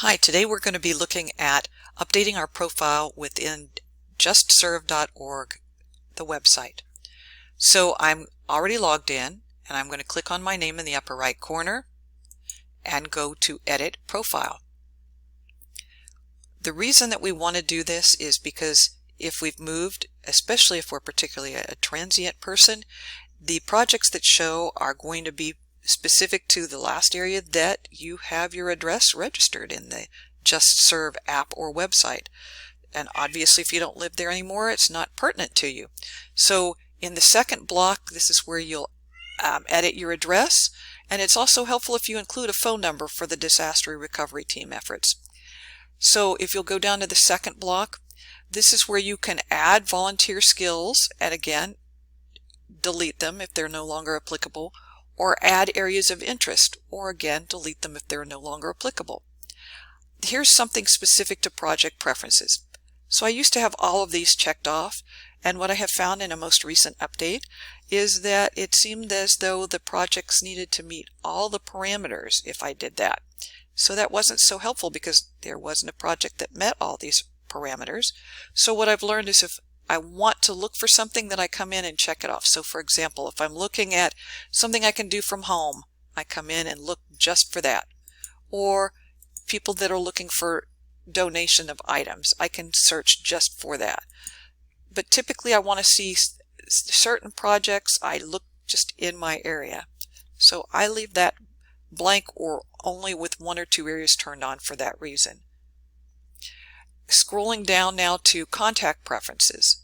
Hi, today we're going to be looking at updating our profile within JustServe.org, the website. So I'm already logged in, and I'm going to click on my name in the upper right corner and go to Edit Profile. The reason that we want to do this is because if we've moved, especially if we're particularly a transient person, the projects that show are going to be specific to the last area that you have your address registered in the JustServe app or website. And obviously if you don't live there anymore, it's not pertinent to you. So in the second block, this is where you'll edit your address, and it's also helpful if you include a phone number for the disaster recovery team efforts. So if you'll go down to the second block, this is where you can add volunteer skills, and again, delete them if they're no longer applicable, or add areas of interest, or again, delete them if they're no longer applicable. Here's something specific to project preferences. So I used to have all of these checked off, and what I have found in a most recent update is that it seemed as though the projects needed to meet all the parameters if I did that. So that wasn't so helpful because there wasn't a project that met all these parameters. So what I've learned is if I want to look for something, that I come in and check it off. So for example, if I'm looking at something I can do from home, I come in and look just for that. Or people that are looking for donation of items, I can search just for that. But typically I want to see certain projects, I look just in my area. So I leave that blank or only with one or two areas turned on for that reason. Scrolling down now to contact preferences,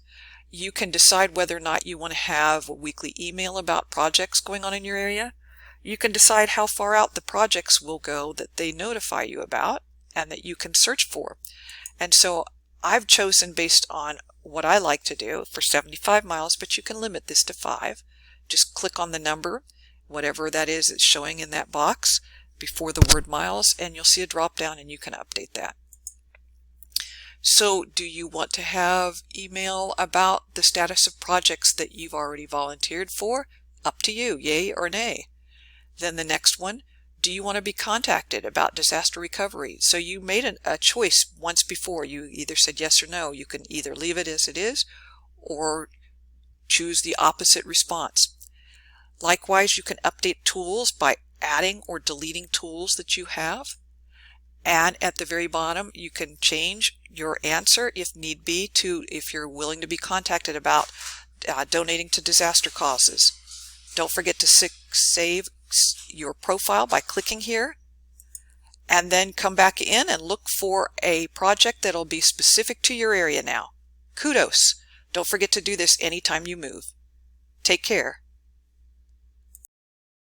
you can decide whether or not you want to have a weekly email about projects going on in your area. You can decide how far out the projects will go that they notify you about and that you can search for. And so I've chosen based on what I like to do for 75 miles, but you can limit this to 5. Just click on the number, whatever that is that's showing in that box before the word miles, and you'll see a drop down and you can update that. So do you want to have email about the status of projects that you've already volunteered for? Up to you, yay or nay. Then the next one, do you want to be contacted about disaster recovery? So you made a choice once before. You either said yes or no. You can either leave it as it is or choose the opposite response. Likewise, you can update tools by adding or deleting tools that you have. And at the very bottom, you can change your answer if need be to if you're willing to be contacted about donating to disaster causes. Don't forget to save your profile by clicking here, and then come back in and look for a project that'll be specific to your area now. Kudos! Don't forget to do this anytime you move. Take care.